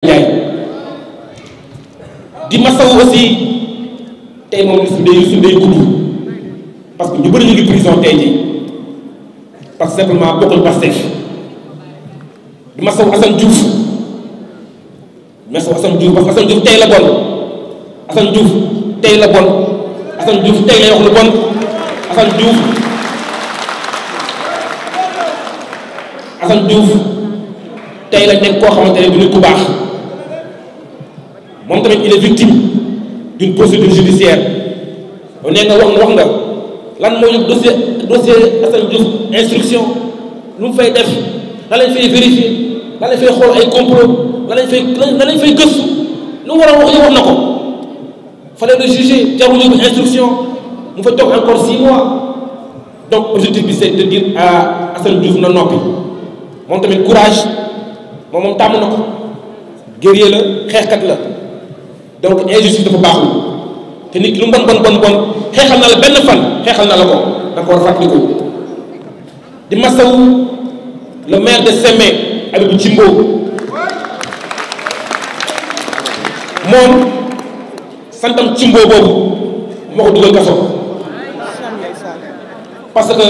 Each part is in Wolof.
Ndiaye di masawu aussi tey moom li day gudd parce que ñu bëri ñu ngi prison tey jii parce que simplement bokkul Pastef di masawu Assane Diouf parce que Assane Diouf tey la bon Assane Diouf tey la bon Assane Diouf tey lay wax lu bon Assane Diouf tey la nekk koo xamante ne du nit ku baax moom tamit il est victime d'une procédure judiciaire on nee nga wax nga lan moo yóbbu dossier Assane Diouf instruction lu mu fay def lan lañ fay vérifier lan lañ fay xool ay complot lan lañ fay gëstu lu mu war a wax yow wax na ko fallait le juger jarul yóbbu instruction mu fa toog encore 6 mois donc objectif bi c'est de dire à Assane Diouf na noppi moom tamit courage moom tàmm na ko guerrier la xeexkat la donc injustice dafa baaxul te nit ki lu bon xeexal na la benn fan xeexal na la ko da ko war a fàttaliku di masawu le maire de Sémé Abibou Thimbo moom santam Thimbo boobu moo ko dugal kaso parce que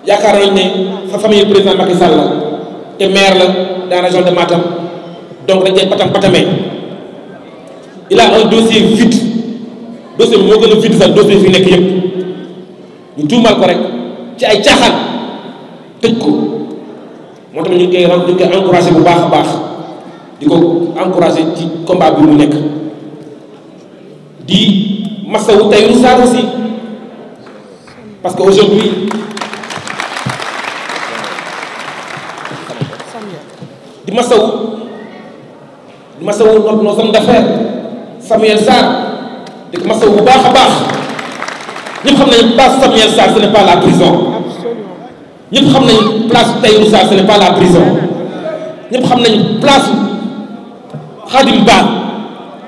yaakaar nañ ne sa famille président Macky Sall la te maire la dans la région de Matam donc dañ koy patamee il a un dossier vide dossier bi moo gën a vide sax dossier fi nekk yëpp ñu tuumal ko rek ci ay caaxaan tëj ko moo tax ñu ngi koy encouragé bu baax a baax di ko encouragé ci combat bi mu nekk di masawu Tahirou Sarr aussi parce que aujourd'hui di masawu nos hommes d'affaires Samuel Sarr di ko masawu bu baax a baax ñëpp xam nañu place Samuel Sarr ce n'est pas la prison ñëpp xam nañu place Tahirou Sarr ce n'est pas la prison ñëpp xam nañu place Khadim Ba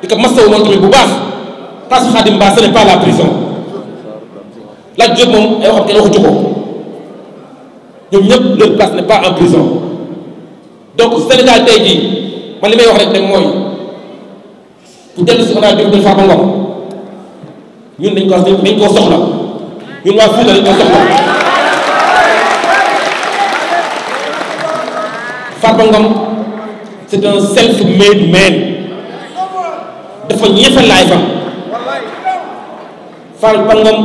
di ko masawu moom tamit bu baax place Khadim Ba ce n'est pas la prison Lat Diop moom ay waxam kenn waxutu ko ñoom ñëpp leur place n'est pas en prison donc Sénégal tey jii man li may wax rek ne mooy bu dellu si honorable député Farba Ngom ñun dañ koo soxla ñun waa Fouta dañ koo soxla Farba Ngom c'est un self-made man dafa ñefe laay fam Farba Ngom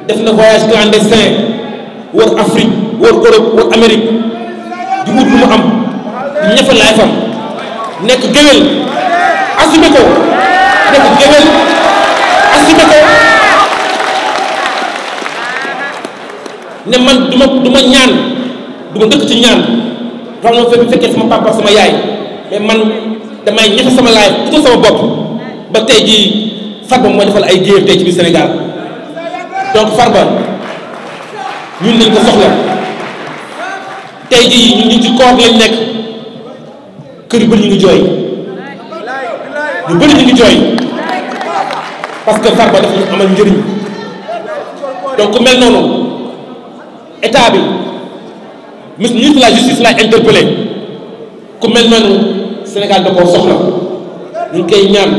def na voyage clandestin wër Afrique wër Europe wër Amérique di wut lu mu am di ñefe laay fam nekk géwél assumé ko nekk géwél assumé ko ne man du ma ñaan du ma dëkk ci ñaan xam nga bu fekkee sama papa sama yaay mais man damay ñefe sama laay utal sama bopp ba tey jii Farba mooy defal ay géer tey ci biir Sénégal donc Farba ñun lañ ko soxla tey jii ñu ci koor lañ nekk kër yu bëri ñu ngi jooy ñu bëri ñu ngi jooy parce que Farba dafa ñu amal njëriñ donc ku mel noonu état bi ministre de la justice laay interpellé ku mel noonu Sénégal da koo soxla ñu ngi koy ñaan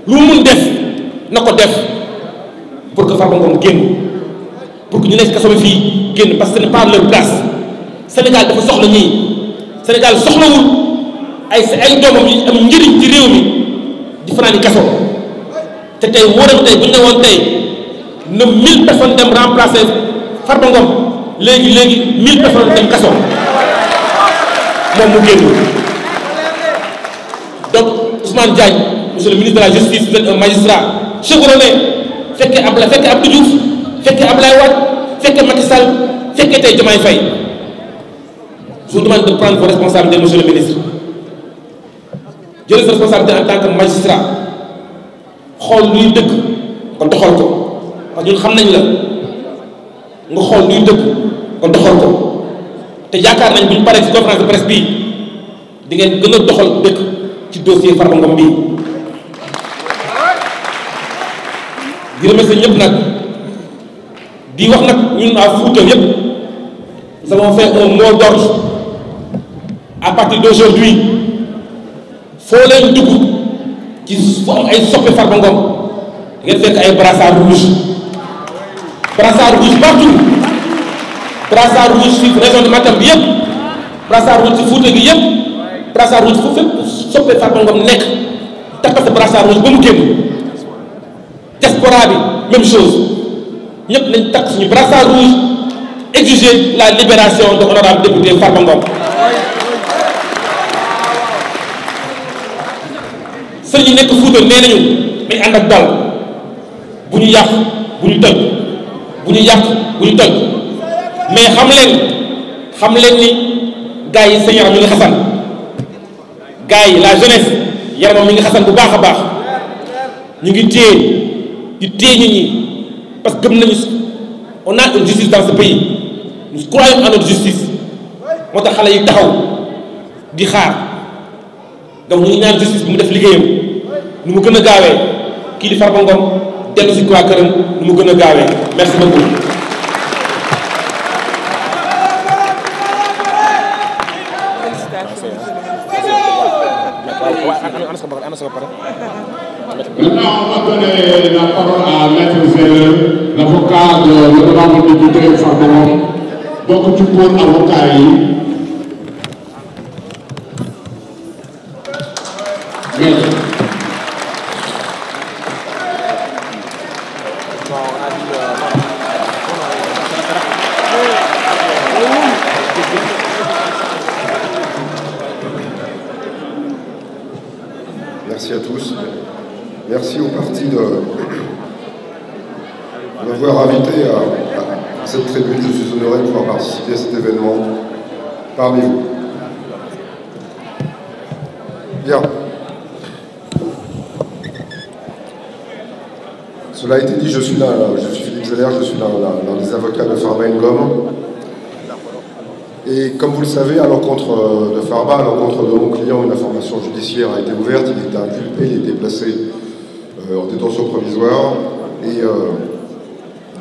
lu mu mun def na ko def pour que Farba Ngom génn pour que ñu nekk kaso bi fii génn parce que ce n'est pas leur place Sénégal dafa soxla ñii Sénégal soxlawul ay doomam yi am njëriñ ci réew mi di fanaani kaso te tey wóoram tey bu ñu ne woon tey na 1000 personnes dem remplacer Farba Ngom léegi 1000 personnes dem kaso moom mu génn donc Ousmane Diagne monsieur le ministre de la justice vous êtes un magistrat chevronné fekkee Abdou Diouf fekkee Ablaye Wade fekkee Macky Sall fekkee tey Diomaye Faye je vous demande de prendre vos responsabilités monsieur le ministre jël sa responsabilité en tant que magistrat xool luy dëgg nga doxal ko parce que ñun xam nañ la nga xool luy dëgg nga doxal ko te yaakaar nañ bu ñu paree ci conférence de presse bii di ngeen gën a doxal dëgg ci dossier Farba Ngom bii di remercier ñëpp nag di wax nag ñun à Fouta yëpp nous avons fait un mot d'ordre à partir d'aujourd'hui foo leen dugg ci fu am ay soppe Farba Ngom ngeen fekk ay brassard rouge partout brassard rouge ci région de Matam bi yëpp brassard rouge ci Fouta gi yëpp brassard rouge fu fépp soppe Farba Ngom nekk takkal sa brassard rouge ba mu génn diaspora bi même chose ñëpp nañ takk suñu brassard rouge exiger la libération de honorable député Farba Ngom. sëñ yi nekk Fouta nee nañu nañ ànd ak dal bu ñu yàq bu ñu tëj bu ñu yàq bu ñu tëj mais xam leen ni gars yi seen yaram mi ngi xasan gars yi la jeunesse yaramam mi ngi xasan bu baax a baax ñu ngi téye nit ñi parce que gëm nañu on a une justice dans ce pays nous croyons en notre justice moo tax xale yi taxaw di xaar donc ñu ngi ñaan justice bi mu def liggéeyam nu mu gën a gaawee kii di Farba Ngom dellu si waa këram nu mu gën a gaawee merci beaucoup. Maintenant, on va donner la parole à Maître Zéler, l'avocat de l'honorable député Farba Ngom. Donc, tu peux avocat. Merci à tous. Merci au parti de m'avoir invité à cette tribune. Je suis honoré de pouvoir participer à cet événement parmi vous. Bien. Cela a été dit, je suis Philippe Zéler, je suis l'un des avocats de Farba Ngom. Et comme vous le savez, à l'encontre de Farba, à l'encontre de mon client, une information judiciaire a été ouverte, il était inculpé, il était placé en détention provisoire. Et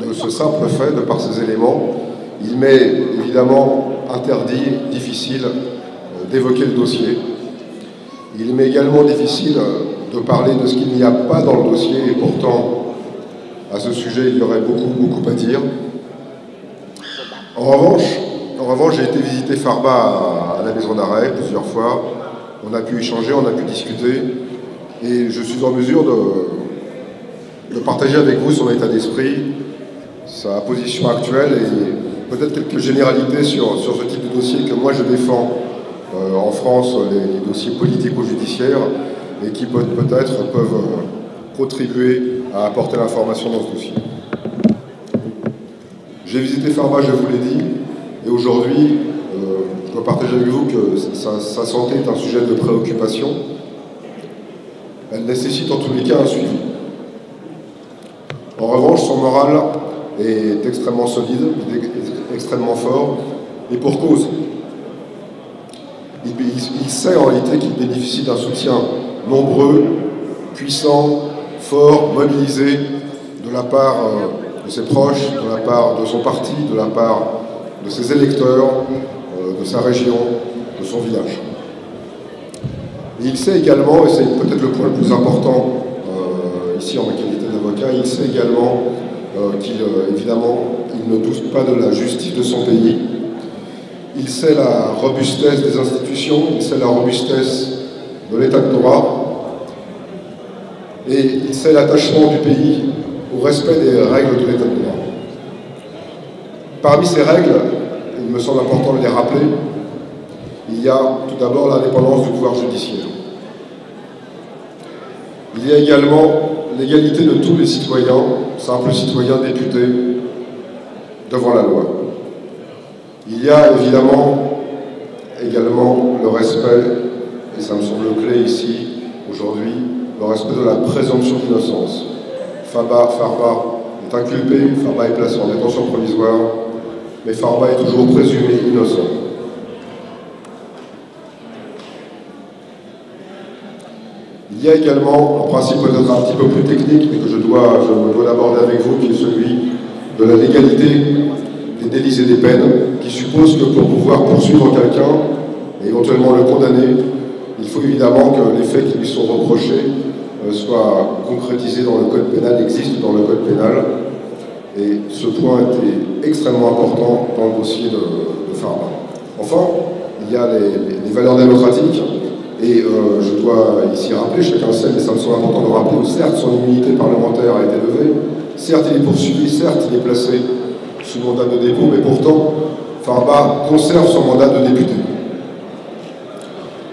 de ce simple fait, de par ces éléments, il m'est évidemment interdit, difficile d'évoquer le dossier. Il m'est également difficile de parler de ce qu'il n'y a pas dans le dossier, et pourtant, à ce sujet, il y aurait beaucoup à dire. En revanche, j'ai été visiter Farba à la maison d'arrêt plusieurs fois. On a pu échanger, on a pu discuter. Et je suis en mesure de partager avec vous son état d'esprit, sa position actuelle et peut-être quelques généralités sur ce type de dossier que moi je défends en France, les dossiers politico-judiciaires, et qui peut-être peuvent contribuer à apporter l'information dans ce dossier. J'ai visité Farba, je vous l'ai dit, et aujourd'hui, je dois partager avec vous que sa santé est un sujet de préoccupation. Elle nécessite en tous les cas un suivi. En revanche, son moral est extrêmement solide, extrêmement fort, et pour cause. Il sait en réalité qu'il bénéficie d'un soutien nombreux, puissant, fort, mobilisé de la part de ses proches, de la part de son parti, de la part de ses électeurs, de sa région, de son village. Et il sait également, et c'est peut-être le point le plus important ici en ma qualité d'avocat, il sait également évidemment, il ne doute pas de la justice de son pays. Il sait la robustesse des institutions, il sait la robustesse de l'état de droit, et il sait l'attachement du pays au respect des règles de l'état de droit. Parmi ces règles, il me semble important de les rappeler, il y a tout d'abord l'indépendance du pouvoir judiciaire. Il y a également l'égalité de tous les citoyens, simples citoyens députés, devant la loi. Il y a évidemment également le respect, et ça me semble clé ici, aujourd'hui, le respect de la présomption d'innocence. Farba est inculpé, Farba est placé en détention provisoire, mais Farba est toujours présumé innocent. Il y a également un principe peut-être un petit peu plus technique, mais que je dois l'aborder avec vous, qui est celui de la légalité des délits et des peines, qui suppose que pour pouvoir poursuivre quelqu'un, et éventuellement le condamner, il faut évidemment que les faits qui lui sont reprochés soient concrétisés dans le code pénal, existent dans le code pénal. Et ce point était extrêmement important dans le dossier de Farba. Enfin, il y a les valeurs démocratiques, et je dois ici rappeler, chacun sait, mais ça me semble important de rappeler que certes son immunité parlementaire a été levée, certes il est poursuivi, certes il est placé sous mandat de dépôt, mais pourtant Farba conserve son mandat de député.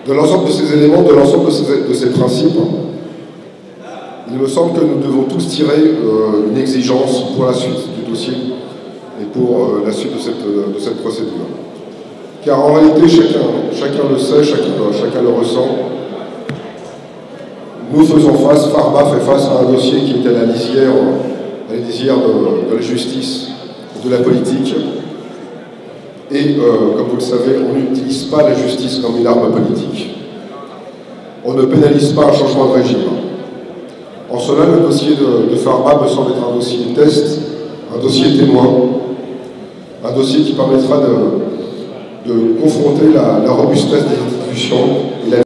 De l'ensemble de ces éléments, de l'ensemble de ces principes, il me semble que nous devons tous tirer une exigence pour la suite du dossier et pour la suite de cette procédure. Car en réalité, chacun le sait, chacun le ressent, nous faisons face, Farba fait face à un dossier qui est à la lisière de la justice, de la politique. Et comme vous le savez, on n'utilise pas la justice comme une arme politique. On ne pénalise pas un changement de régime. En cela, le dossier de Farba me semble être un dossier test, un dossier témoin, un dossier qui permettra de confronter la robustesse des institutions et la